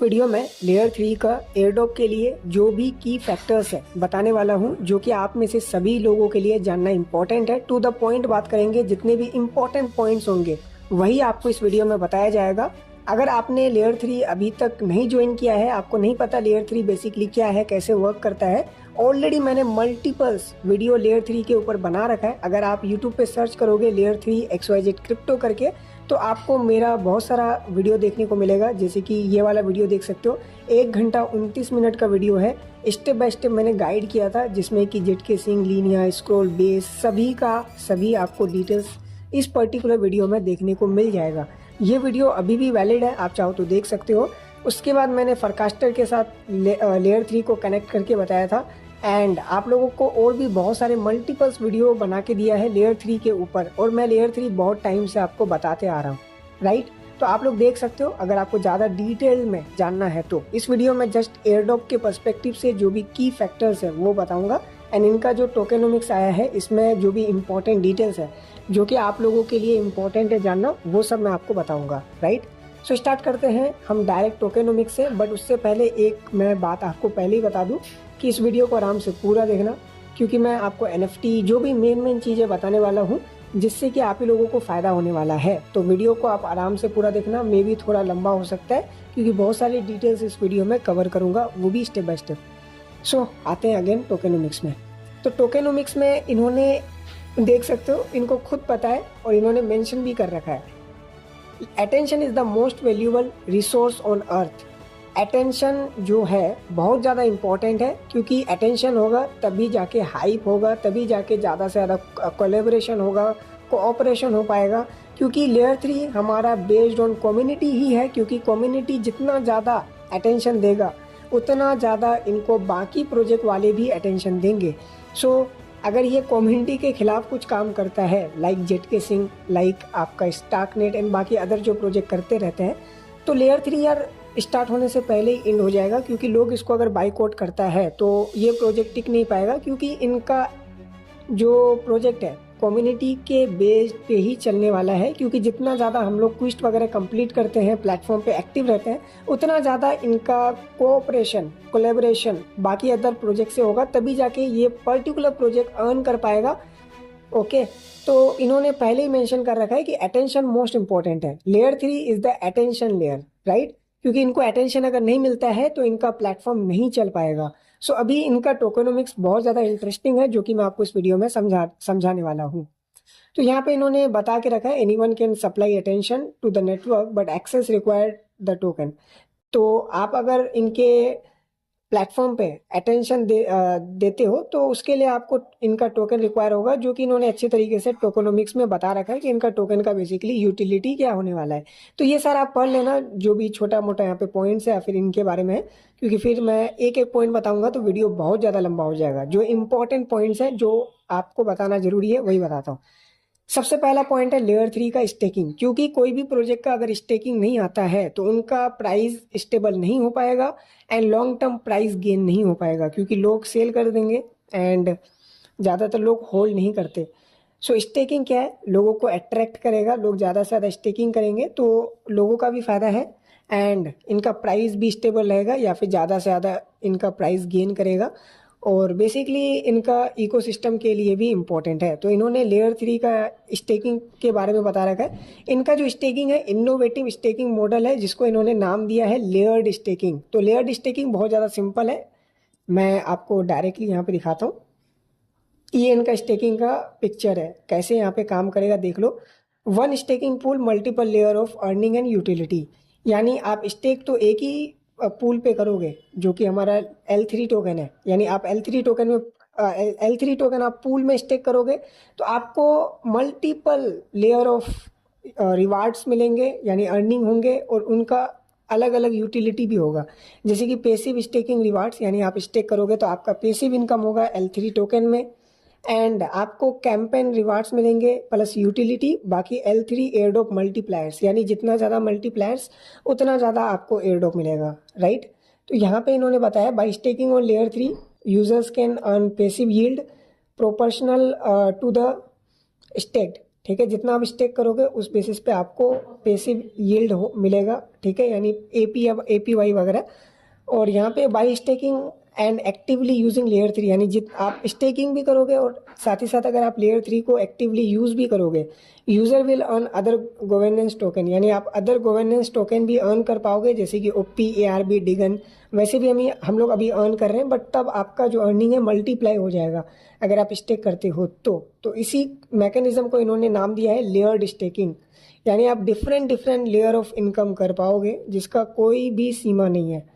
Video में layer 3 का airdrop के लिए जो भी की फैक्टर्स है बताने वाला हूं, जो कि आप में से सभी लोगों के लिए जानना इंपॉर्टेंट है। टू द पॉइंट बात करेंगे, जितने भी इंपॉर्टेंट पॉइंट्स होंगे वही आपको इस वीडियो में बताया जाएगा। अगर आपने लेयर 3 अभी तक नहीं ज्वाइन किया है, आपको नहीं पता लेयर 3 बेसिकली क्या है, कैसे वर्क करता है, ऑलरेडी मैंने मल्टीपल्स वीडियो लेयर 3 के ऊपर बना रखा है। अगर आप यूट्यूब पे सर्च करोगे लेयर 3 XYZ क्रिप्टो करके, तो आपको मेरा बहुत सारा वीडियो देखने को मिलेगा। जैसे कि ये वाला वीडियो देख सकते हो, 1 घंटा 29 मिनट का वीडियो है। स्टेप बाय स्टेप मैंने गाइड किया था, जिसमें कि जेटके सिंह, लीनिया, स्क्रॉल, बेस सभी आपको डिटेल्स इस पर्टिकुलर वीडियो में देखने को मिल जाएगा। ये वीडियो अभी भी वैलिड है, आप चाहो तो देख सकते हो। उसके बाद मैंने फॉरकास्टर के साथ लेयर 3 को कनेक्ट करके बताया था, एंड आप लोगों को और भी बहुत सारे मल्टीपल्स वीडियो बना के दिया है लेयर 3 के ऊपर, और मैं लेयर 3 बहुत टाइम से आपको बताते आ रहा हूँ, राइट। तो आप लोग देख सकते हो। अगर आपको ज़्यादा डिटेल में जानना है तो इस वीडियो में जस्ट एयरड्रॉप के पर्सपेक्टिव से जो भी की फैक्टर्स है वो बताऊंगा, एंड इनका जो टोकेनोमिक्स आया है इसमें जो भी इम्पोर्टेंट डिटेल्स है जो कि आप लोगों के लिए इम्पोर्टेंट है जानना, वो सब मैं आपको बताऊंगा, राइट। सो स्टार्ट करते हैं हम डायरेक्ट टोकेनोमिक्स से। बट उससे पहले एक मैं बात आपको पहले ही बता दूं कि इस वीडियो को आराम से पूरा देखना, क्योंकि मैं आपको NFT जो भी मेन चीज़ें बताने वाला हूँ, जिससे कि आप ही लोगों को फ़ायदा होने वाला है। तो वीडियो को आप आराम से पूरा देखना। मे भी थोड़ा लंबा हो सकता है, क्योंकि बहुत सारी डिटेल्स इस वीडियो में कवर करूँगा, वो भी स्टेप बाय स्टेप। सो आते हैं अगेन टोकेनोमिक्स में। तो टोकेनोमिक्स में इन्होंने, देख सकते हो, इनको खुद पता है और इन्होंने मेंशन भी कर रखा है, attention is the most valuable resource on earth. Attention जो है बहुत ज़्यादा इम्पॉर्टेंट है, क्योंकि अटेंशन होगा तभी जाके हाइप होगा, तभी जाके ज़्यादा से ज़्यादा कोलैबोरेशन होगा, कोऑपरेशन हो पाएगा। क्योंकि लेयर 3 हमारा बेस्ड ऑन कम्युनिटी ही है, क्योंकि कम्युनिटी जितना ज़्यादा अटेंशन देगा उतना ज़्यादा इनको बाकी प्रोजेक्ट वाले भी अटेंशन देंगे। सो अगर ये कम्युनिटी के खिलाफ कुछ काम करता है, लाइक जेटके सिंह, लाइक आपका स्टार्कनेट एंड बाकी अदर जो प्रोजेक्ट करते रहते हैं, तो लेयर 3 यार स्टार्ट होने से पहले ही एंड हो जाएगा। क्योंकि लोग इसको अगर बाइकआउट करता है तो ये प्रोजेक्ट टिक नहीं पाएगा, क्योंकि इनका जो प्रोजेक्ट है कम्युनिटी के बेस पे ही चलने वाला है। क्योंकि जितना ज़्यादा हम लोग क्विस्ट वगैरह कंप्लीट करते हैं, प्लेटफॉर्म पे एक्टिव रहते हैं, उतना ज़्यादा इनका कोऑपरेशन, कोलैबोरेशन बाकी अदर प्रोजेक्ट से होगा, तभी जाके ये पर्टिकुलर प्रोजेक्ट अर्न कर पाएगा। ओके, तो इन्होंने पहले ही मेंशन कर रखा है कि अटेंशन मोस्ट इंपॉर्टेंट है। Layer 3 is the attention layer, right. क्योंकि इनको अटेंशन अगर नहीं मिलता है तो इनका प्लेटफॉर्म नहीं चल पाएगा। सो अभी इनका टोकेनोमिक्स बहुत ज़्यादा इंटरेस्टिंग है, जो कि मैं आपको इस वीडियो में समझाने वाला हूँ। तो यहाँ पे इन्होंने बता के रखा है, anyone can supply attention to the network but access required the token. तो आप अगर इनके प्लेटफॉर्म पे अटेंशन देते हो तो उसके लिए आपको इनका टोकन रिक्वायर होगा, जो कि इन्होंने अच्छे तरीके से टोकेनोमिक्स में बता रखा है कि इनका टोकन का बेसिकली यूटिलिटी क्या होने वाला है। तो ये सारा आप पढ़ लेना, जो भी छोटा मोटा यहाँ पे पॉइंट्स है या फिर इनके बारे में है, क्योंकि फिर मैं एक एक पॉइंट बताऊंगा तो वीडियो बहुत ज़्यादा लंबा हो जाएगा। जो इंपॉर्टेंट पॉइंट्स हैं जो आपको बताना जरूरी है वही बताता हूँ। सबसे पहला पॉइंट है लेयर 3 का स्टेकिंग। क्योंकि कोई भी प्रोजेक्ट का अगर स्टेकिंग नहीं आता है तो उनका प्राइस स्टेबल नहीं हो पाएगा and long term price gain नहीं हो पाएगा, क्योंकि लोग सेल कर देंगे एंड ज़्यादातर लोग होल्ड नहीं करते। सो स्टेकिंग क्या है, लोगों को अट्रैक्ट करेगा, लोग ज़्यादा से ज़्यादा स्टेकिंग करेंगे तो लोगों का भी फ़ायदा है, एंड इनका प्राइस भी स्टेबल रहेगा या फिर ज़्यादा से ज़्यादा इनका प्राइस गेन करेगा, और बेसिकली इनका इकोसिस्टम के लिए भी इम्पोर्टेंट है। तो इन्होंने लेयर 3 का स्टेकिंग के बारे में बता रखा है। इनका जो स्टेकिंग है इनोवेटिव स्टेकिंग मॉडल है, जिसको इन्होंने नाम दिया है लेयर्ड स्टेकिंग। तो लेयर्ड स्टेकिंग बहुत ज़्यादा सिंपल है, मैं आपको डायरेक्टली यहाँ पे दिखाता हूँ। ये इनका स्टेकिंग का पिक्चर है, कैसे यहाँ पे काम करेगा देख लो। One staking pool multiple layer of earning and utility. यानी आप स्टेक तो एक ही पूल पे करोगे, जो कि हमारा L3 टोकन है। यानी आप L3 टोकन में L3 टोकन आप पूल में स्टेक करोगे तो आपको मल्टीपल लेयर ऑफ रिवार्ड्स मिलेंगे, यानी अर्निंग होंगे, और उनका अलग अलग यूटिलिटी भी होगा। जैसे कि पेसिव स्टेकिंग रिवार्ड्स, यानी आप स्टेक करोगे तो आपका पेसिव इनकम होगा L3 टोकन में, एंड आपको कैंपेन रिवार्ड्स मिलेंगे प्लस यूटिलिटी। बाकी L3 एयरड्रॉप मल्टीप्लायर्स, यानी जितना ज़्यादा मल्टीप्लायर्स उतना ज़्यादा आपको एयरड्रॉप मिलेगा, राइट। तो यहाँ पे इन्होंने बताया, by staking on layer 3 users can earn passive yield proportional to the staked. ठीक है। जितना आप स्टेक करोगे उस बेसिस पे आपको पैसिव यील्ड मिलेगा, ठीक है, यानी एपीवाई वगैरह। और यहाँ पे by staking and actively using layer 3, यानी जित आप स्टेकिंग भी करोगे और साथ ही साथ अगर आप लेयर 3 को एक्टिवली यूज़ भी करोगे, user will earn other governance token, यानी आप अदर गवर्नेंस टोकन भी अर्न कर पाओगे, जैसे कि ओपी, एआरबी, डिगन। वैसे भी हम लोग अभी अर्न कर रहे हैं, बट तब आपका जो अर्निंग है मल्टीप्लाई हो जाएगा अगर आप स्टेक करते हो तो इसी मैकेनिज्म को इन्होंने नाम दिया है लेयर्ड स्टेकिंग, यानी आप different different layer of income कर पाओगे जिसका कोई भी सीमा नहीं है।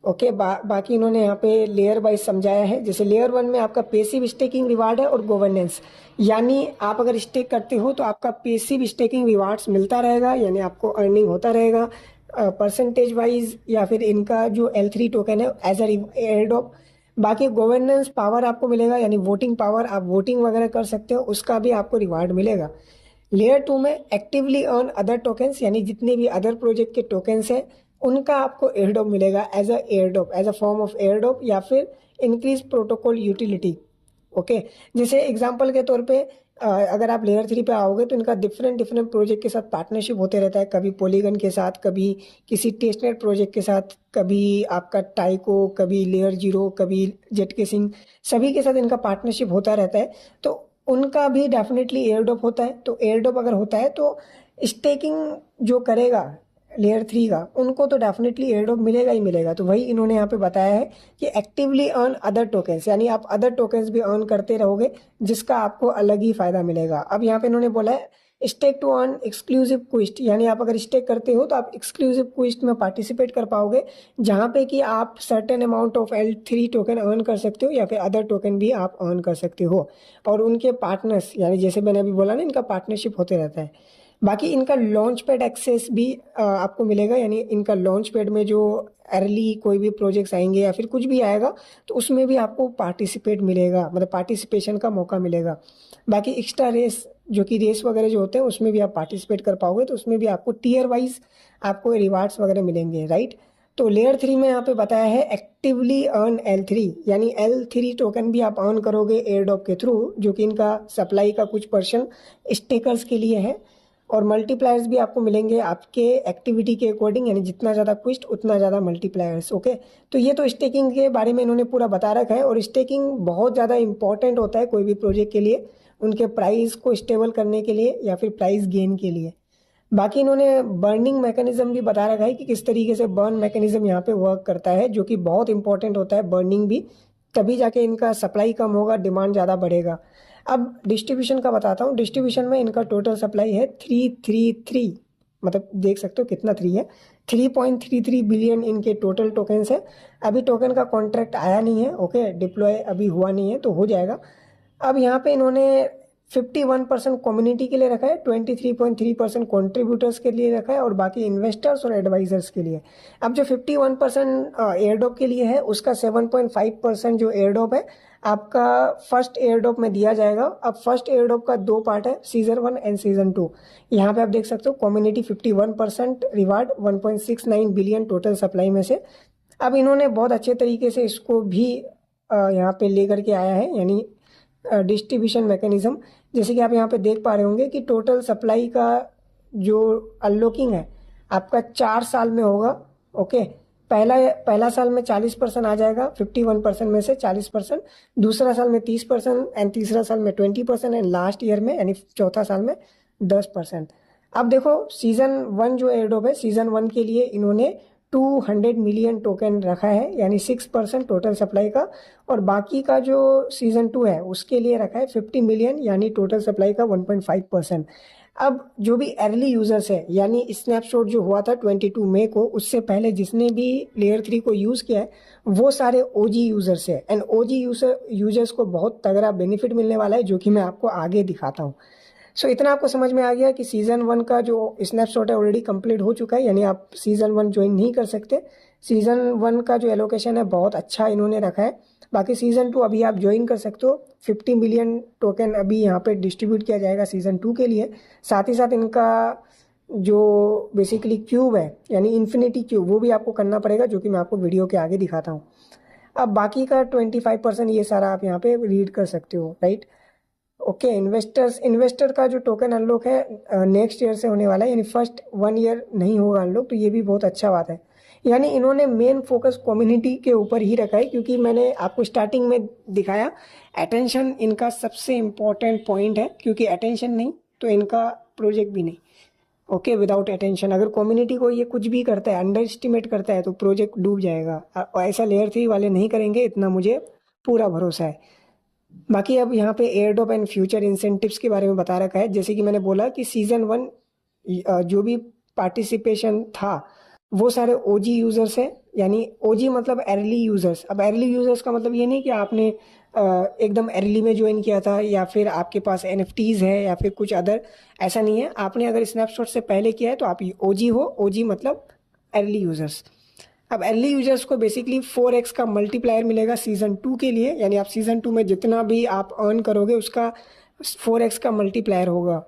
ओके, बाकी इन्होंने यहाँ पे लेयर वाइज समझाया है। जैसे लेयर 1 में आपका पेसिव स्टेकिंग रिवार्ड है और गवर्नेंस, यानी आप अगर स्टेक करते हो तो आपका पेसिव स्टेकिंग रिवार्ड्स मिलता रहेगा, यानी आपको अर्निंग होता रहेगा परसेंटेज वाइज, या फिर इनका जो L3 टोकन है एज अ एयरड्रॉप। बाकी गवर्नेंस पावर आपको मिलेगा, यानी वोटिंग पावर, आप वोटिंग वगैरह कर सकते हो, उसका भी आपको रिवार्ड मिलेगा। लेयर 2 में एक्टिवली अर्न अदर टोकन्स, यानी जितने भी अदर प्रोजेक्ट के टोकन्स हैं उनका आपको एयरड्रॉप मिलेगा as a airdrop, as a form of airdrop, या फिर इंक्रीज प्रोटोकॉल यूटिलिटी। ओके, जैसे एग्जांपल के तौर पे अगर आप लेयर 3 पे आओगे तो इनका डिफरेंट डिफरेंट प्रोजेक्ट के साथ पार्टनरशिप होते रहता है, कभी पॉलीगन के साथ, कभी किसी टेस्टनेट प्रोजेक्ट के साथ, कभी आपका टाइको, कभी लेयर 0, कभी जेट केसिंग, सभी के साथ इनका पार्टनरशिप होता रहता है। तो उनका भी डेफिनेटली एयरड्रॉप होता है। तो एयरड्रॉप अगर होता है तो स्टेकिंग जो करेगा लेयर 3 का, उनको तो डेफिनेटली एयरड्रॉप मिलेगा ही मिलेगा। तो वही इन्होंने यहाँ पे बताया है कि एक्टिवली अर्न अदर टोकन्स, यानी आप अदर टोकन्स भी अर्न करते रहोगे जिसका आपको अलग ही फायदा मिलेगा। अब यहाँ पे इन्होंने बोला है स्टेक टू अर्न एक्सक्लूसिव क्विस्ट, यानी आप अगर स्टेक करते हो तो आप एक्सक्लूसिव क्विस्ट में पार्टिसिपेट कर पाओगे, जहाँ पे कि आप certain amount of L3 token earn कर सकते हो, या फिर अदर टोकन भी आप अर्न कर सकते हो। और उनके पार्टनर्स, यानी जैसे मैंने अभी बोला ना, इनका पार्टनरशिप होते रहता है। बाकी इनका लॉन्च पैड एक्सेस भी आपको मिलेगा, यानी इनका लॉन्च पैड में जो अर्ली कोई भी प्रोजेक्ट्स आएंगे या फिर कुछ भी आएगा तो उसमें भी आपको पार्टिसिपेट मिलेगा, मतलब पार्टिसिपेशन का मौका मिलेगा। बाकी एक्स्ट्रा रेस, जो कि रेस वगैरह जो होते हैं उसमें भी आप पार्टिसिपेट कर पाओगे, तो उसमें भी आपको टीयर वाइज आपको रिवार्ड्स वगैरह मिलेंगे, राइट। तो लेयर 3 में यहाँ पे बताया है एक्टिवली अर्न L3, यानी L3 टोकन भी आप अर्न करोगे एयरड्रॉप के थ्रू, जो कि इनका सप्लाई का कुछ पर्सन स्टेकर्स के लिए है। और मल्टीप्लायर्स भी आपको मिलेंगे आपके एक्टिविटी के अकॉर्डिंग, यानी जितना ज़्यादा क्विस्ट उतना ज़्यादा मल्टीप्लायर्स। ओके, तो ये तो स्टेकिंग के बारे में इन्होंने पूरा बता रखा है। और स्टेकिंग बहुत ज़्यादा इंपॉर्टेंट होता है कोई भी प्रोजेक्ट के लिए, उनके प्राइस को स्टेबल करने के लिए या फिर प्राइस गेन के लिए। बाकी इन्होंने बर्निंग मैकेनिज्म भी बता रखा है कि किस तरीके से बर्न मैकेनिज्म यहाँ पे वर्क करता है, जो कि बहुत इंपॉर्टेंट होता है बर्निंग भी, तभी जाके इनका सप्लाई कम होगा, डिमांड ज़्यादा बढ़ेगा। अब डिस्ट्रीब्यूशन का बताता हूँ। डिस्ट्रीब्यूशन में इनका टोटल सप्लाई है 333, मतलब देख सकते हो कितना 3 है, 3.33 बिलियन इनके टोटल टोकन्स है। अभी टोकन का कॉन्ट्रैक्ट आया नहीं है, ओके, डिप्लॉय अभी हुआ नहीं है, तो हो जाएगा। अब यहाँ पे इन्होंने 51% कम्युनिटी के लिए रखा है, 23.3% कॉन्ट्रीब्यूटर्स के लिए रखा है, और बाकी इन्वेस्टर्स और एडवाइजर्स के लिए। अब जो 51% एयरड्रॉप के लिए है, उसका 7.5% जो एयरड्रॉप है आपका फर्स्ट एयरड्रॉप में दिया जाएगा। अब फर्स्ट एयरड्रॉप का 2 पार्ट है, सीजन 1 एंड सीजन 2। यहाँ पे आप देख सकते हो community 51% reward 1.69 billion total supply में से। अब इन्होंने बहुत अच्छे तरीके से इसको भी यहाँ पे लेकर के आया है, यानी डिस्ट्रीब्यूशन मैकेनिज्म। जैसे कि आप यहाँ पे देख पा रहे होंगे कि टोटल सप्लाई का जो अनलॉकिंग है आपका 4 साल में होगा। ओके, पहला साल में 40% आ जाएगा, 51% में से 40%, दूसरा साल में 30%, एंड तीसरा साल में 20%, एंड लास्ट ईयर में यानी चौथा साल में 10%। अब देखो सीजन 1 जो एयरड्रॉप है, सीजन 1 के लिए इन्होंने 200 मिलियन टोकन रखा है, यानी 6% टोटल सप्लाई का। और बाकी का जो सीजन 2 है उसके लिए रखा है 50 मिलियन, यानी टोटल सप्लाई का 1.5%। अब जो भी अर्ली यूजर्स है, यानी स्नैपशॉट जो हुआ था 22 मई को, उससे पहले जिसने भी लेयर 3 को यूज़ किया है वो सारे ओजी यूजर्स है, एंड ओजी यूजर्स को बहुत तगड़ा बेनिफिट मिलने वाला है, जो कि मैं आपको आगे दिखाता हूँ। सो इतना आपको समझ में आ गया कि सीजन 1 का जो स्नैपशॉट है ऑलरेडी कंप्लीट हो चुका है, यानी आप सीजन 1 ज्वाइन नहीं कर सकते। सीजन 1 का जो एलोकेशन है बहुत अच्छा इन्होंने रखा है। बाकी सीजन 2 अभी आप ज्वाइन कर सकते हो। 50 मिलियन टोकन अभी यहाँ पे डिस्ट्रीब्यूट किया जाएगा सीजन 2 के लिए। साथ ही साथ इनका जो बेसिकली क्यूब है, यानी इन्फिनिटी क्यूब, वो भी आपको करना पड़ेगा, जो कि मैं आपको वीडियो के आगे दिखाता हूँ। अब बाकी का 25% ये सारा आप यहाँ पे रीड कर सकते हो, राइट। ओके, इन्वेस्टर का जो टोकन अनलॉक है नेक्स्ट ईयर से होने वाला है, यानी फर्स्ट 1 ईयर नहीं होगा अनलॉक, तो ये भी बहुत अच्छा बात है। यानी इन्होंने मेन फोकस कम्युनिटी के ऊपर ही रखा है, क्योंकि मैंने आपको स्टार्टिंग में दिखाया अटेंशन इनका सबसे इम्पोर्टेंट पॉइंट है, क्योंकि अटेंशन नहीं तो इनका प्रोजेक्ट भी नहीं। ओके, विदाउट अटेंशन अगर कम्युनिटी को ये कुछ भी करता है, अंडर एस्टिमेट करता है, तो प्रोजेक्ट डूब जाएगा। और ऐसा लेयर 3 वाले नहीं करेंगे, इतना मुझे पूरा भरोसा है। बाकी अब यहाँ पे air drop and future incentives के बारे में बता रखा है। जैसे कि मैंने बोला कि सीजन 1 जो भी पार्टिसिपेशन था वो सारे ओजी यूजर्स हैं, यानी ओजी मतलब अर्ली यूजर्स। अब अर्ली यूजर्स का मतलब ये नहीं कि आपने एकदम अर्ली में ज्वाइन किया था, या फिर आपके पास एनएफटीज है, या फिर कुछ अदर, ऐसा नहीं है। आपने अगर स्नैपशॉट से पहले किया है तो आप ओजी हो। ओजी मतलब अर्ली यूजर्स। अब अर्ली यूजर्स को बेसिकली 4x का मल्टीप्लायर मिलेगा सीजन 2 के लिए, यानी आप सीजन 2 में जितना भी आप अर्न करोगे उसका 4x का मल्टीप्लायर होगा।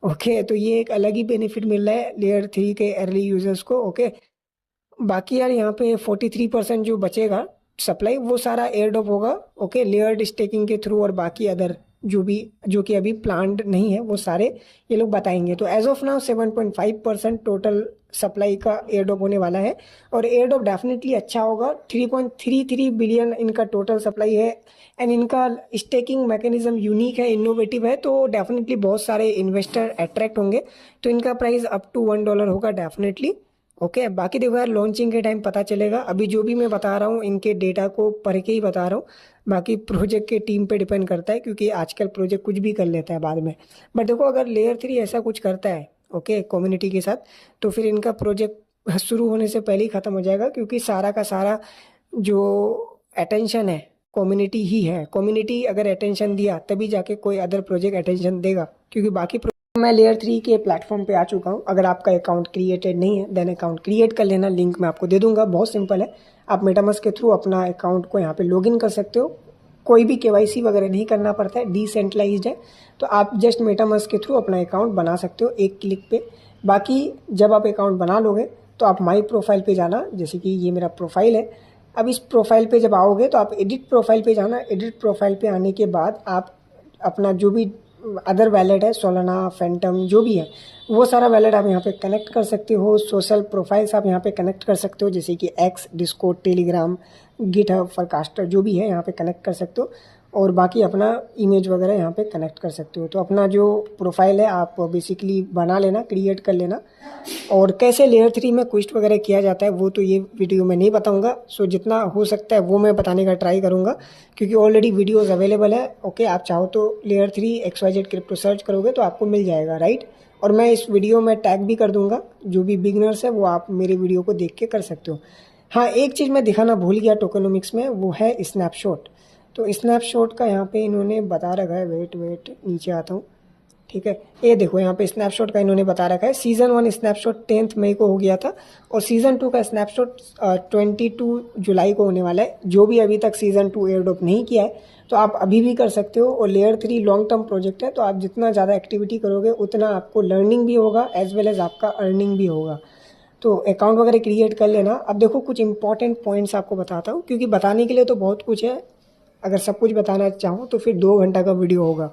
ओके, तो ये एक अलग ही बेनिफिट मिल रहा है लेयर 3 के अर्ली यूजर्स को। ओके, बाकी यार यहाँ पे 43% जो बचेगा सप्लाई वो सारा एयर ड्रॉप होगा। ओके, लेयर्ड स्टेकिंग के थ्रू, और बाकी अदर जो कि अभी प्लान्ड नहीं है वो सारे ये लोग बताएंगे। तो as of now 7.5% total supply का एयर ड्रॉप होने वाला है, और एयर ड्रॉप डेफिनेटली अच्छा होगा। 3.33 बिलियन इनका टोटल सप्लाई है, एंड इनका स्टेकिंग मैकेनिज्म यूनिक है, इनोवेटिव है, तो डेफिनेटली बहुत सारे इन्वेस्टर अट्रैक्ट होंगे। तो इनका प्राइस अप टू $1 होगा डेफिनेटली। ओके, बाकी देखो यार लॉन्चिंग के टाइम पता चलेगा। अभी जो भी मैं बता रहा हूँ इनके डेटा को पढ़ के ही बता रहा हूँ, बाकी प्रोजेक्ट के टीम पे डिपेंड करता है, क्योंकि आजकल प्रोजेक्ट कुछ भी कर लेता है बाद में। बट देखो अगर लेयर 3 ऐसा कुछ करता है ओके कम्युनिटी के साथ, तो फिर इनका प्रोजेक्ट शुरू होने से पहले ही ख़त्म हो जाएगा, क्योंकि सारा का सारा जो अटेंशन है कम्युनिटी ही है। कम्युनिटी अगर अटेंशन दिया तभी जाके कोई अदर प्रोजेक्ट अटेंशन देगा, क्योंकि बाकी मैं लेयर 3 के प्लेटफॉर्म पे आ चुका हूँ। अगर आपका अकाउंट क्रिएटेड नहीं है देन अकाउंट क्रिएट कर लेना, लिंक मैं आपको दे दूंगा। बहुत सिंपल है, आप मेटामास्क के थ्रू अपना अकाउंट को यहाँ पे लॉगिन कर सकते हो। कोई भी केवाईसी वगैरह नहीं करना पड़ता है, डिसेंट्रलाइज्ड है, तो आप जस्ट मेटामास्क के थ्रू अपना अकाउंट बना सकते हो एक क्लिक पे। बाकी जब आप अकाउंट बना लोगे तो आप माई प्रोफाइल पे जाना, जैसे कि ये मेरा प्रोफाइल है। अब इस प्रोफाइल पे जब आओगे तो आप एडिट प्रोफाइल पे जाना। एडिट प्रोफाइल पे आने के बाद आप अपना जो भी अदर वैलेट है, सोलाना, फैंटम, जो भी है वो सारा वैलेट आप यहाँ पे कनेक्ट कर सकते हो। सोशल प्रोफाइल्स आप यहाँ पे कनेक्ट कर सकते हो, जैसे कि एक्स, डिस्कॉर्ड, टेलीग्राम, गिटहब, फॉरकास्टर, जो भी है यहाँ पे कनेक्ट कर सकते हो। और बाकी अपना इमेज वगैरह यहाँ पे कनेक्ट कर सकते हो। तो अपना जो प्रोफाइल है आप बेसिकली बना लेना, क्रिएट कर लेना। और कैसे लेयर 3 में क्विस्ट वगैरह किया जाता है वो तो ये वीडियो में नहीं बताऊंगा। सो जितना हो सकता है वो मैं बताने का ट्राई करूंगा, क्योंकि ऑलरेडी वीडियोस अवेलेबल है। ओके, आप चाहो तो लेयर 3 XYZ क्रिप्टो सर्च करोगे तो आपको मिल जाएगा, राइट। और मैं इस वीडियो में टैग भी कर दूंगा, जो भी बिगनर्स है वो आप मेरे वीडियो को देख के कर सकते हो। हाँ, एक चीज़ मैं दिखाना भूल गया टोकेनोमिक्स में, वो है स्नैपशॉट। तो स्नैपशॉट का यहाँ पे इन्होंने बता रखा है, वेट नीचे आता हूँ, ठीक है। ये देखो यहाँ पे स्नैपशॉट का इन्होंने बता रखा है। सीजन 1 स्नैपशॉट 10 मई को हो गया था, और सीजन 2 का स्नैपशॉट 22 जुलाई को होने वाला है। जो भी अभी तक सीजन 2 एयर ड्रॉप नहीं किया है तो आप अभी भी कर सकते हो। और लेयर 3 लॉन्ग टर्म प्रोजेक्ट है, तो आप जितना ज़्यादा एक्टिविटी करोगे उतना आपको लर्निंग भी होगा एज वेल एज आपका अर्निंग भी होगा। तो अकाउंट वगैरह क्रिएट कर लेना। अब देखो कुछ इंपॉर्टेंट पॉइंट्स आपको बताता हूँ, क्योंकि बताने के लिए तो बहुत कुछ है। अगर सब कुछ बताना चाहूँ तो फिर 2 घंटा का वीडियो होगा।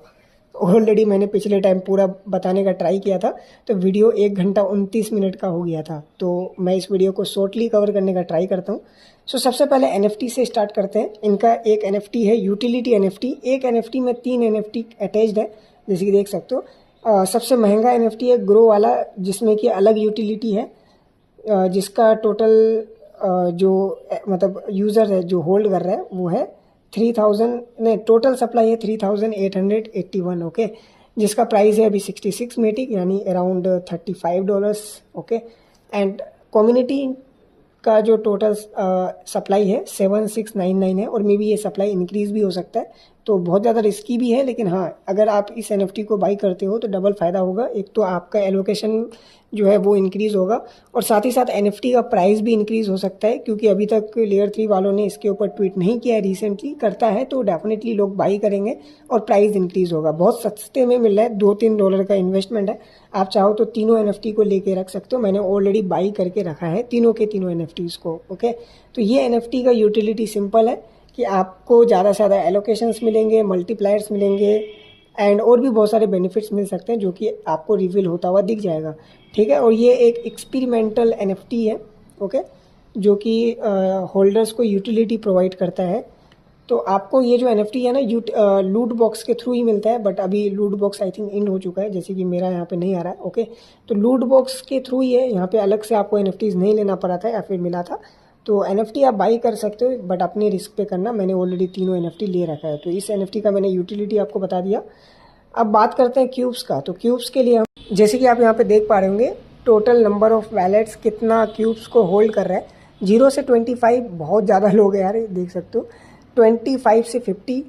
ऑलरेडी मैंने पिछले टाइम पूरा बताने का ट्राई किया था, तो वीडियो 1 घंटा 29 मिनट का हो गया था। तो मैं इस वीडियो को शॉर्टली कवर करने का ट्राई करता हूँ। सो सबसे पहले NFT से स्टार्ट करते हैं। इनका एक NFT है यूटिलिटी NFT। एक NFT में 3 NFT अटैच्ड है, जैसे कि देख सकते हो। सबसे महंगा NFT है ग्रो वाला, जिसमें कि अलग यूटिलिटी है, जिसका टोटल जो मतलब यूज़र है जो होल्ड कर रहा है वो है 3000, नहीं टोटल सप्लाई है 3881। ओके, जिसका प्राइस है अभी 66 मेटिक, यानी अराउंड $35। ओके, एंड कम्युनिटी का जो टोटल सप्लाई है 7699 है, और मे बी ये सप्लाई इंक्रीज़ भी हो सकता है। तो बहुत ज़्यादा रिस्की भी है, लेकिन हाँ अगर आप इस NFT को बाई करते हो तो डबल फ़ायदा होगा। एक तो आपका एलोकेशन जो है वो इंक्रीज़ होगा, और साथ ही साथ NFT का प्राइस भी इंक्रीज़ हो सकता है, क्योंकि अभी तक लेयर 3 वालों ने इसके ऊपर ट्वीट नहीं किया है। रिसेंटली करता है तो डेफिनेटली लोग बाई करेंगे और प्राइस इंक्रीज़ होगा। बहुत सस्ते में मिल रहा है, $2-3 का इन्वेस्टमेंट है। आप चाहो तो तीनों NFT को लेके रख सकते हो। मैंने ऑलरेडी बाई करके रखा है तीनों के तीनों NFTs को। ओके, तो ये NFT का यूटिलिटी सिंपल है कि आपको ज़्यादा से ज़्यादा एलोकेशंस मिलेंगे, मल्टीप्लायर्स मिलेंगे, एंड और भी बहुत सारे बेनिफिट्स मिल सकते हैं जो कि आपको रिवील होता हुआ दिख जाएगा, ठीक है। और ये एक एक्सपेरिमेंटल NFT है, ओके, जो कि होल्डर्स को यूटिलिटी प्रोवाइड करता है। तो आपको ये जो NFT है ना लूट बॉक्स के थ्रू ही मिलता है, बट अभी लूट बॉक्स आई थिंक एंड हो चुका है, जैसे कि मेरा यहाँ पे नहीं आ रहा है, ओके। तो लूट बॉक्स के थ्रू ही है, यहाँ पे अलग से आपको NFTs नहीं लेना पड़ा था या फिर मिला था। तो NFT आप बाई कर सकते हो, बट अपने रिस्क पे करना। मैंने ऑलरेडी तीनों NFT ले रखा है, तो इस NFT का मैंने यूटिलिटी आपको बता दिया। अब बात करते हैं क्यूब्स का। तो क्यूब्स के लिए हम, जैसे कि आप यहाँ पे देख पा रहे होंगे, टोटल नंबर ऑफ वैलेट्स कितना क्यूब्स को होल्ड कर रहा है। 0 से 25 बहुत ज़्यादा लोग हैं यार, देख सकते हो। 25 से 50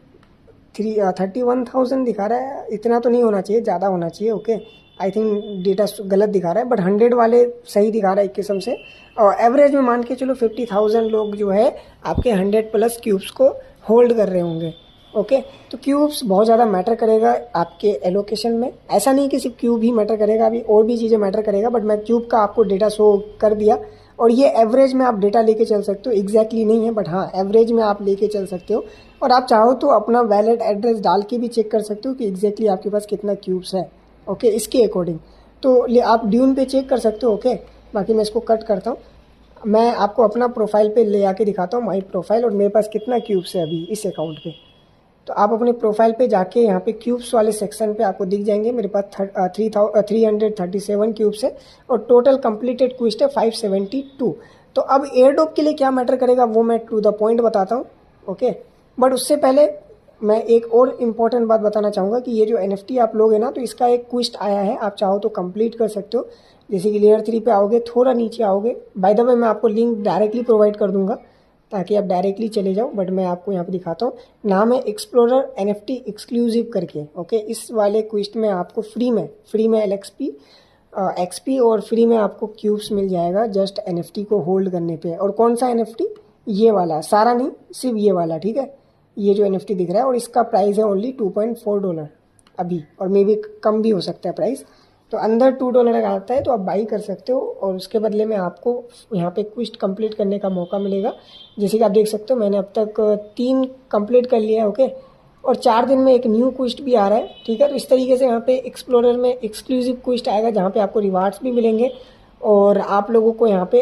31,000 दिखा रहा है। इतना तो नहीं होना चाहिए, ज़्यादा होना चाहिए, ओके। आई थिंक डेटा गलत दिखा रहा है, बट 100 वाले सही दिखा रहा है एक किस्म से। और एवरेज में मान के चलो 50,000 लोग जो है आपके 100+ क्यूब्स को होल्ड कर रहे होंगे, ओके। तो क्यूब्स बहुत ज़्यादा मैटर करेगा आपके एलोकेशन में। ऐसा नहीं कि सिर्फ क्यूब ही मैटर करेगा, अभी और भी चीज़ें मैटर करेगा, बट मैं क्यूब का आपको डेटा शो कर दिया। और ये एवरेज में आप डेटा लेके चल सकते हो, एग्जैक्टली नहीं है, बट हाँ एवरेज में आप लेके चल सकते हो। और आप चाहो तो अपना वैलेट एड्रेस डाल के भी चेक कर सकते हो कि एग्जैक्टली आपके पास कितना क्यूब्स है, ओके, इसके अकॉर्डिंग। तो आप ड्यून पे चेक कर सकते हो, ओके। बाकी मैं इसको कट करता हूँ, मैं आपको अपना प्रोफाइल पे ले आके दिखाता हूँ, माई प्रोफाइल, और मेरे पास कितना क्यूब्स है अभी इस अकाउंट पे। तो आप अपने प्रोफाइल पे जाके यहाँ पे क्यूब्स वाले सेक्शन पे आपको दिख जाएंगे। मेरे पास 337 क्यूब्स है और टोटल कंप्लीटेड क्वेस्ट है 572। तो अब एयरड्रॉप के लिए क्या मैटर करेगा वो मैं टू द पॉइंट बताता हूँ, ओके। बट उससे पहले मैं एक और इम्पॉर्टेंट बात बताना चाहूँगा कि ये जो NFT आप लोगे ना, तो इसका एक क्वेस्ट आया है, आप चाहो तो कंप्लीट कर सकते हो। जैसे कि लेयर 3 पे आओगे, थोड़ा नीचे आओगे, बाय द वे मैं आपको लिंक डायरेक्टली प्रोवाइड कर दूंगा ताकि आप डायरेक्टली चले जाओ, बट मैं आपको यहाँ पे दिखाता हूँ। नाम है एक्सप्लोरर NFT एक्सक्लूसिव करके, ओके। इस वाले क्वेस्ट में आपको फ्री में LXP XP और फ्री में आपको क्यूब्स मिल जाएगा जस्ट NFT को होल्ड करने पे। और कौन सा NFT? ये वाला, सारा नहीं, सिर्फ ये वाला, ठीक है। ये जो NFT दिख रहा है, और इसका प्राइस है ओनली $2.4 अभी, और मे बी कम भी हो सकता है प्राइस। तो अंदर $2 आता है, तो आप बाई कर सकते हो, और उसके बदले में आपको यहाँ पे क्विस्ट कंप्लीट करने का मौका मिलेगा। जैसे कि आप देख सकते हो, मैंने अब तक 3 कंप्लीट कर लिया है, ओके। और 4 दिन में एक न्यू क्विस्ट भी आ रहा है, ठीक है। तो इस तरीके से यहाँ पे एक्सप्लोरर में एक्सक्लूसिव क्विस्ट आएगा जहाँ पे आपको रिवार्ड्स भी मिलेंगे, और आप लोगों को यहाँ पे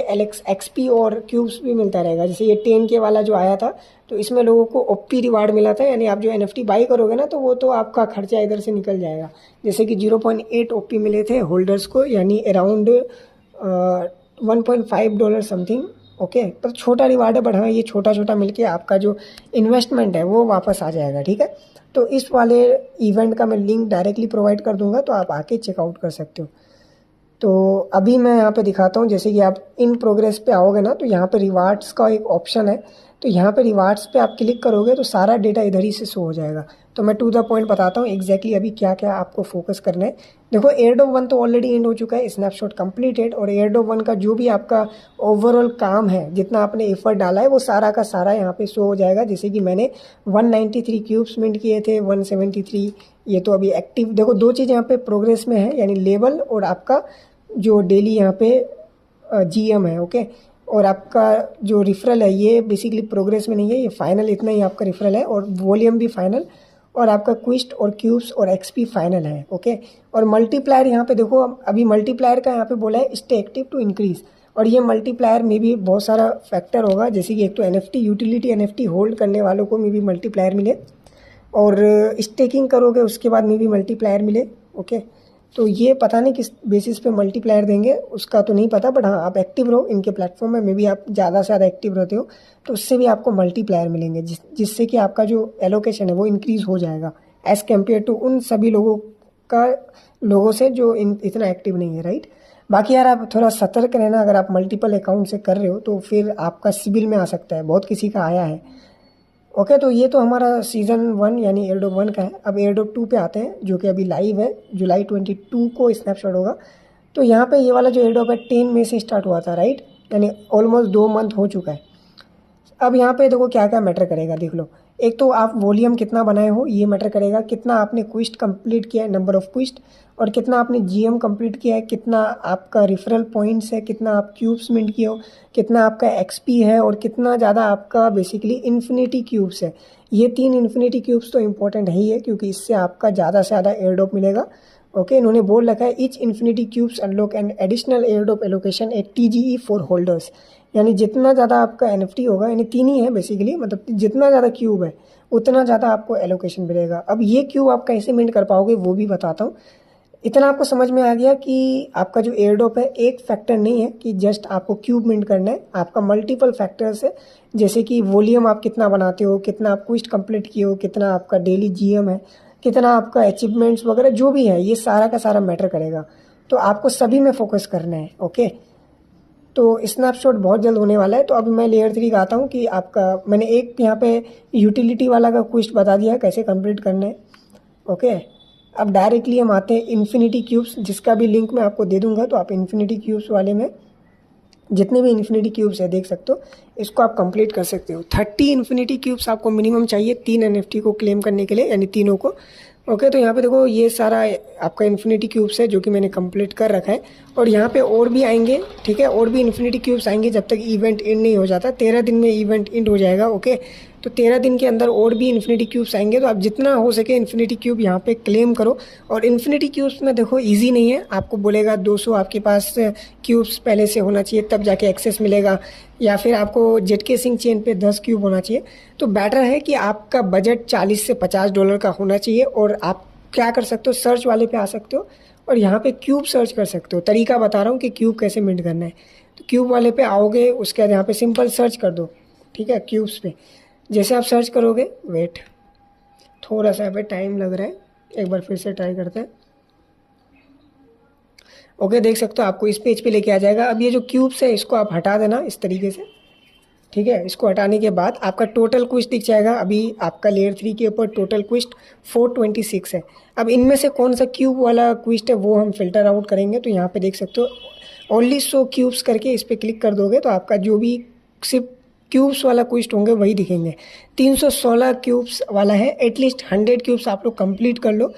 XP और क्यूब्स भी मिलता रहेगा। जैसे ये 10K वाला जो आया था, तो इसमें लोगों को OP रिवार्ड मिला था, यानी आप जो NFT बाई करोगे ना, तो वो तो आपका खर्चा इधर से निकल जाएगा। जैसे कि 0.8 OP मिले थे होल्डर्स को, यानी अराउंड $1.5 समथिंग, ओके। पर छोटा रिवार्ड है, बट हाँ ये छोटा मिलके आपका जो इन्वेस्टमेंट है वो वापस आ जाएगा, ठीक है। तो इस वाले इवेंट का मैं लिंक डायरेक्टली प्रोवाइड कर दूंगा, तो आप आके चेकआउट कर सकते हो। तो अभी मैं यहाँ पे दिखाता हूँ, जैसे कि आप इन प्रोग्रेस पे आओगे ना, तो यहाँ पे रिवार्ड्स का एक ऑप्शन है। तो यहाँ पे रिवार्ड्स पे आप क्लिक करोगे तो सारा डेटा इधर ही से शो हो जाएगा। तो मैं टू द पॉइंट बताता हूँ एग्जैक्टली अभी क्या क्या आपको फोकस करना है। देखो, एयरड्रॉप 1 तो ऑलरेडी एंड हो चुका है, स्नैपशॉट कंप्लीटेड। और एयरड्रॉप 1 का जो भी आपका ओवरऑल काम है, जितना आपने एफर्ट डाला है, वो सारा का सारा यहाँ पे शो हो जाएगा। जैसे कि मैंने 193 क्यूब्स मिंट किए थे, 173 ये तो अभी एक्टिव। देखो, 2 चीज़ यहाँ पे प्रोग्रेस में है, यानी लेवल और आपका जो डेली यहाँ पे GM है, ओके। और आपका जो रिफरल है ये बेसिकली प्रोग्रेस में नहीं है, ये फाइनल इतना ही आपका रिफरल है, और वॉल्यूम भी फाइनल, और आपका क्विस्ट और क्यूब्स और XP फाइनल है, ओके। और मल्टीप्लायर यहाँ पे देखो, अभी मल्टीप्लायर का यहाँ पे बोला है स्टे एक्टिव टू इंक्रीज। और ये मल्टीप्लायर में भी बहुत सारा फैक्टर होगा, जैसे कि एक तो NFT यूटिलिटी NFT होल्ड करने वालों को में भी मल्टीप्लायर मिले, और स्टेकिंग करोगे उसके बाद में भी मल्टीप्लायर मिले, ओके। तो ये पता नहीं किस बेसिस पे मल्टीप्लायर देंगे, उसका तो नहीं पता, बट हाँ आप एक्टिव रहो इनके प्लेटफॉर्म में भी आप ज़्यादा से ज़्यादा एक्टिव रहते हो तो उससे भी आपको मल्टीप्लायर मिलेंगे, जिससे कि आपका जो एलोकेशन है वो इंक्रीज़ हो जाएगा एज़ कम्पेयर टू उन सभी लोगों से जो इतना एक्टिव नहीं है, राइट। बाकी यार आप थोड़ा सतर्क रहना, अगर आप मल्टीपल अकाउंट से कर रहे हो तो फिर आपका सिबिल में आ सकता है, बहुत किसी का आया है, ओके। तो ये तो हमारा सीज़न 1 यानी एयरड्रॉप 1 का है। अब एयरड्रॉप 2 पे आते हैं, जो कि अभी लाइव है, जुलाई 22 को स्नैपशॉट होगा। तो यहाँ पे ये वाला जो एयरड्रॉप है 10 मई से स्टार्ट हुआ था, राइट, यानी ऑलमोस्ट 2 मंथ हो चुका है। अब यहाँ पे देखो क्या क्या मैटर करेगा, देख लो। एक तो आप वॉल्यूम कितना बनाए हो ये मैटर करेगा, कितना आपने क्विस्ट कंप्लीट किया है, नंबर ऑफ क्विस्ट, और कितना आपने जीएम कंप्लीट किया है, कितना आपका रिफरल पॉइंट्स है, कितना आप क्यूब्स मिंट किए हो, कितना आपका एक्सपी है, और कितना ज़्यादा आपका बेसिकली इन्फिनिटी क्यूब्स है। ये 3 इन्फिनिटी क्यूब्स तो इंपॉर्टेंट है ही है, क्योंकि इससे आपका ज़्यादा से ज़्यादा एयर ड्रॉप मिलेगा। ओके, इन्होंने बोल रखा है each infinity cubes unlock an additional air drop allocation at TGE for holders. यानी जितना ज़्यादा आपका NFT होगा, यानी 3 ही है बेसिकली, मतलब जितना ज़्यादा क्यूब है उतना ज़्यादा आपको एलोकेशन मिलेगा। अब ये क्यूब आप कैसे मिंट कर पाओगे वो भी बताता हूँ। इतना आपको समझ में आ गया कि आपका जो एयर ड्रॉप है एक फैक्टर नहीं है कि जस्ट आपको क्यूब मिंट करना है, आपका मल्टीपल फैक्टर्स है। जैसे कि वॉल्यूम आप कितना बनाते हो, कितना आप क्विस्ट कंप्लीट किए हो, कितना आपका डेली GM है, कितना आपका अचीवमेंट्स वगैरह जो भी है, ये सारा का सारा मैटर करेगा। तो आपको सभी में फोकस करना है। ओके, तो स्नैपशॉट बहुत जल्द होने वाला है। तो अब मैं लेयर 3 का आता हूँ कि आपका मैंने एक यहाँ पे यूटिलिटी वाला का क्विस्ट बता दिया है कैसे कंप्लीट करना है। ओके, अब डायरेक्टली हम आते हैं इन्फिनिटी क्यूब्स, जिसका भी लिंक मैं आपको दे दूंगा। तो आप इन्फिनिटी क्यूब्स वाले में जितने भी इन्फिनिटी क्यूब्स है देख सकते हो, इसको आप कंप्लीट कर सकते हो। 30 इन्फिनिटी क्यूब्स आपको मिनिमम चाहिए 3 NFT को क्लेम करने के लिए, यानी तीनों को। ओके, तो यहाँ पे देखो ये सारा आपका इन्फिनिटी क्यूब्स है जो कि मैंने कंप्लीट कर रखा है, और यहाँ पे और भी आएंगे, ठीक है, और भी इन्फिनिटी क्यूब्स आएंगे जब तक इवेंट एंड नहीं हो जाता। 13 दिन में इवेंट एंड हो जाएगा। ओके, तो 13 दिन के अंदर और भी इन्फिनिटी क्यूब्स आएंगे। तो आप जितना हो सके इन्फिनिटी क्यूब यहाँ पे क्लेम करो। और इन्फिनिटी क्यूब्स में देखो ईजी नहीं है, आपको बोलेगा 200 आपके पास क्यूब्स पहले से होना चाहिए तब जाके एक्सेस मिलेगा, या फिर आपको जेटके सिंह चेन पे 10 क्यूब होना चाहिए। तो बेटर है कि आपका बजट $40 से $50 का होना चाहिए। और आप क्या कर सकते हो, सर्च वाले पे आ सकते हो और यहाँ पे क्यूब सर्च कर सकते हो। तरीका बता रहा हूँ कि क्यूब कैसे मिंट करना है। तो क्यूब वाले पे आओगे, उसके बाद यहाँ पे सिंपल सर्च कर दो, ठीक है, क्यूब्स पे। जैसे आप सर्च करोगे, वेट थोड़ा सा यहाँ पे टाइम लग रहा है, एक बार फिर से ट्राई करते हैं। ओके, देख सकते हो आपको इस पेज पे लेके आ जाएगा। अब ये जो क्यूब्स है इसको आप हटा देना इस तरीके से, ठीक है। इसको हटाने के बाद आपका टोटल क्विस्ट दिख जाएगा। अभी आपका लेयर 3 के ऊपर टोटल क्विस्ट 426 है। अब इनमें से कौन सा क्यूब वाला क्विस्ट है वो हम फिल्टर आउट करेंगे। तो यहाँ पे देख सकते हो ओनली 100 क्यूब्स करके इस पर क्लिक कर दोगे तो आपका जो भी सिर्फ क्यूब्स वाला क्विस्ट होंगे वही दिखेंगे। 316 क्यूब्स वाला है, एटलीस्ट 100 क्यूब्स आप लोग कंप्लीट कर लो।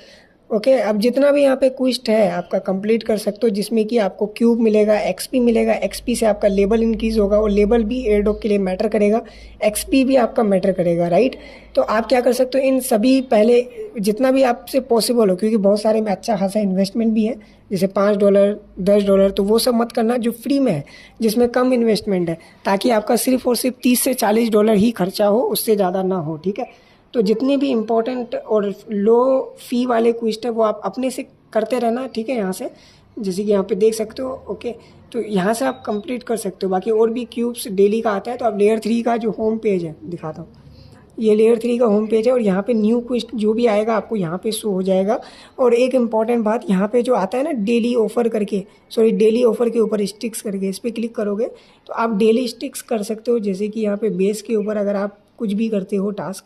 ओके, अब जितना भी यहाँ पे क्विस्ट है आपका कंप्लीट कर सकते हो, जिसमें कि आपको क्यूब मिलेगा, एक्सपी मिलेगा, एक्सपी से आपका लेवल इंक्रीज होगा, और लेवल भी एयर ड्रॉप के लिए मैटर करेगा, एक्सपी भी आपका मैटर करेगा, राइट। तो आप क्या कर सकते हो, इन सभी पहले जितना भी आपसे पॉसिबल हो, क्योंकि बहुत सारे में अच्छा खासा इन्वेस्टमेंट भी है, जैसे $5 $10, तो वो सब मत करना जो फ्री में है, जिसमें कम इन्वेस्टमेंट है, ताकि आपका सिर्फ और सिर्फ $30 से $40 ही खर्चा हो, उससे ज़्यादा ना हो, ठीक है। तो जितने भी इम्पोर्टेंट और लो फी वाले क्विस्ट है वो आप अपने से करते रहना, ठीक है। यहाँ से जैसे कि यहाँ पे देख सकते हो, ओके, तो यहाँ से आप कंप्लीट कर सकते हो। बाकी और भी क्यूब्स डेली का आता है। तो आप लेयर 3 का जो होम पेज है दिखाता हूँ, ये लेयर 3 का होम पेज है, और यहाँ पे न्यू क्विस्ट जो भी आएगा आपको यहाँ पे शो हो जाएगा। और एक इम्पॉर्टेंट बात, यहाँ पे जो आता है ना डेली ऑफर करके, सॉरी डेली ऑफर के ऊपर स्टिक्स करके, इस पर क्लिक करोगे तो आप डेली स्टिक्स कर सकते हो। जैसे कि यहाँ पे बेस के ऊपर अगर आप कुछ भी करते हो टास्क,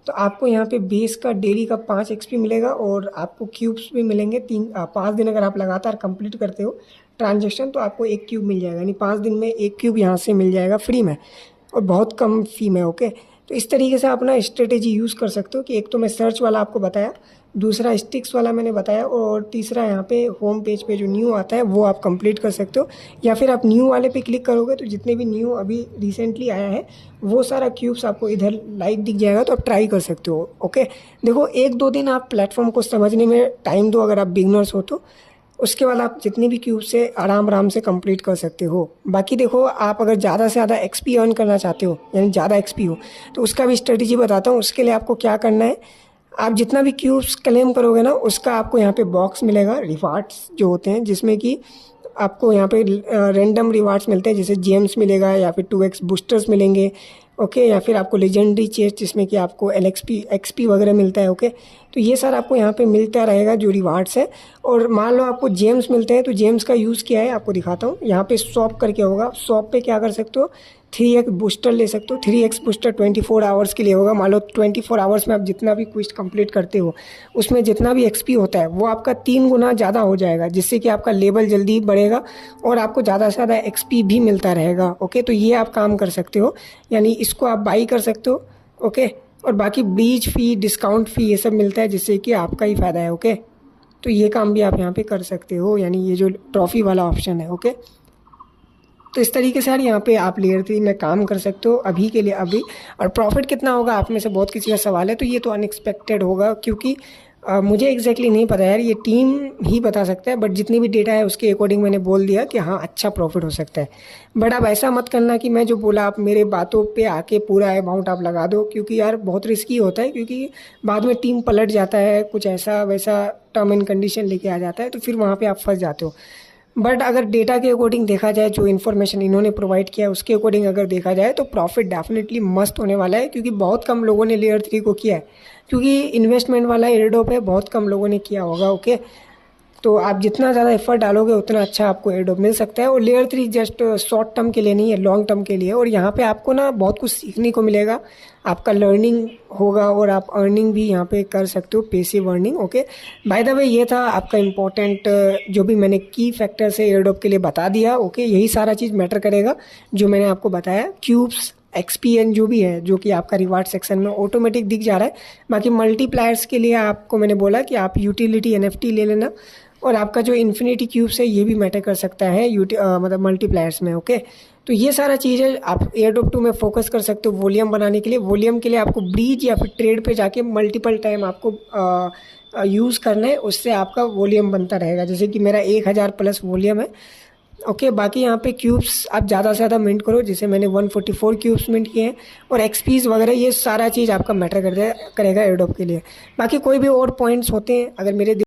तो आपको यहाँ पे बेस का डेली का 5 XP मिलेगा, और आपको क्यूब्स भी मिलेंगे 5 दिन अगर आप लगातार कंप्लीट करते हो ट्रांजेक्शन, तो आपको 1 क्यूब मिल जाएगा, यानी 5 दिन में 1 क्यूब यहाँ से मिल जाएगा फ्री में, और बहुत कम फी में। ओके, तो इस तरीके से आप अपना स्ट्रेटेजी यूज़ कर सकते हो कि एक तो मैं सर्च वाला आपको बताया, दूसरा स्टिक्स वाला मैंने बताया, और तीसरा यहाँ पे होम पेज पे जो न्यू आता है वो आप कंप्लीट कर सकते हो। या फिर आप न्यू वाले पे क्लिक करोगे तो जितने भी न्यू अभी रिसेंटली आया है वो सारा क्यूब्स आपको इधर लाइव दिख जाएगा, तो आप ट्राई कर सकते हो। ओके, देखो 1-2 दिन आप प्लेटफॉर्म को समझने में टाइम दो अगर आप बिगनर्स हो तो, उसके बाद आप जितने भी क्यूब से आराम से कंप्लीट कर सकते हो। बाकी देखो, आप अगर ज़्यादा से ज़्यादा एक्सपी अर्न करना चाहते हो, यानी ज़्यादा एक्सपी हो, तो उसका भी स्ट्रेटेजी बताता हूँ। उसके लिए आपको क्या करना है, आप जितना भी क्यूब्स क्लेम करोगे ना उसका आपको यहाँ पे बॉक्स मिलेगा, रिवार्ड्स जो होते हैं, जिसमें कि आपको यहाँ पे रैंडम रिवार्ड्स मिलते हैं, जैसे जेम्स मिलेगा या फिर 2x बूस्टर्स मिलेंगे। ओके, या फिर आपको लेजेंडरी चेस्ट जिसमें कि आपको LXP XP वगैरह मिलता है। ओके, तो ये सारा आपको यहाँ पे मिलता रहेगा जो रिवार्ड्स है। और मान लो आपको जेम्स मिलते हैं, तो जेम्स का यूज़ किया है आपको दिखाता हूँ। यहाँ पे शॉप करके होगा, शॉप पे क्या कर सकते हो, 3x बूस्टर ले सकते हो। 3x बूस्टर 24 आवर्स के लिए होगा। मान लो 24 आवर्स में आप जितना भी क्विस्ट कंप्लीट करते हो उसमें जितना भी XP होता है वो आपका 3 गुना ज़्यादा हो जाएगा, जिससे कि आपका लेवल जल्दी बढ़ेगा और आपको ज़्यादा से ज़्यादा XP भी मिलता रहेगा। ओके, तो ये आप काम कर सकते हो, यानी इसको आप बाई कर सकते हो। ओके, और बाकी ब्रीच फ़ी, डिस्काउंट फ़ी ये सब मिलता है जिससे कि आपका ही फ़ायदा है। ओके, तो ये काम भी आप यहाँ पे कर सकते हो, यानी ये जो ट्रॉफ़ी वाला ऑप्शन है। ओके, तो इस तरीके से यार यहाँ पे आप लेयर 3 में काम कर सकते हो अभी के लिए अभी। और प्रॉफिट कितना होगा आप में से बहुत किसी का सवाल है, तो ये तो अनएक्सपेक्टेड होगा क्योंकि मुझे एग्जैक्टली नहीं पता यार, ये टीम ही बता सकता है। बट जितनी भी डेटा है उसके अकॉर्डिंग मैंने बोल दिया कि हाँ अच्छा प्रॉफिट हो सकता है। बट अब ऐसा मत करना कि मैं जो बोला आप मेरे बातों पे आके पूरा अमाउंट आप लगा दो, क्योंकि यार बहुत रिस्की होता है, क्योंकि बाद में टीम पलट जाता है, कुछ ऐसा वैसा टर्म एंड कंडीशन लेके आ जाता है, तो फिर वहाँ पे आप फंस जाते हो। बट अगर डेटा के अकॉर्डिंग देखा जाए, जो इन्फॉर्मेशन इन्होंने प्रोवाइड किया है उसके अकॉर्डिंग अगर देखा जाए, तो प्रॉफिट डेफिनेटली मस्त होने वाला है, क्योंकि बहुत कम लोगों ने लेयर 3 को किया है, क्योंकि इन्वेस्टमेंट वाला एयरड्रॉप है, बहुत कम लोगों ने किया होगा। ओके, तो आप जितना ज़्यादा एफर्ट डालोगे उतना अच्छा आपको एयरड्रॉप मिल सकता है। और लेयर 3 जस्ट शॉर्ट टर्म के लिए नहीं है, लॉन्ग टर्म के लिए। और यहाँ पे आपको ना बहुत कुछ सीखने को मिलेगा, आपका लर्निंग होगा और आप अर्निंग भी यहाँ पे कर सकते हो, passive earning. Okay, by the way ये था आपका इम्पोर्टेंट जो भी मैंने की फैक्टर्स है एयरड्रॉप के लिए बता दिया। ओके, यही सारा चीज़ मैटर करेगा जो मैंने आपको बताया। क्यूब्स, एक्सपीएन जो भी है, जो कि आपका रिवार्ड सेक्शन में ऑटोमेटिक दिख जा रहा है। बाकी मल्टीप्लायर्स के लिए आपको मैंने बोला कि आप यूटिलिटी एनएफटी ले लेना, और आपका जो इन्फिनिटी क्यूब्स है ये भी मैटर कर सकता है मतलब मल्टीप्लायर्स में। ओके, तो ये सारा चीज़ है, आप एयरड्रॉप 2 में फोकस कर सकते हो वॉल्यूम बनाने के लिए। वॉल्यूम के लिए आपको ब्रीज या फिर ट्रेड पे जाके मल्टीपल टाइम आपको यूज़ करना है, उससे आपका वॉल्यूम बनता रहेगा। जैसे कि मेरा 1000 प्लस वॉल्यूम है। ओके, बाकी यहाँ पे क्यूब्स आप ज़्यादा से ज़्यादा मिंट करो, जैसे मैंने 144 क्यूब्स मिंट किए हैं। और एक्सपीज वगैरह ये सारा चीज़ आपका मैटर करेगा एयरड्रॉप के लिए। बाकी कोई भी और पॉइंट्स होते हैं अगर मेरे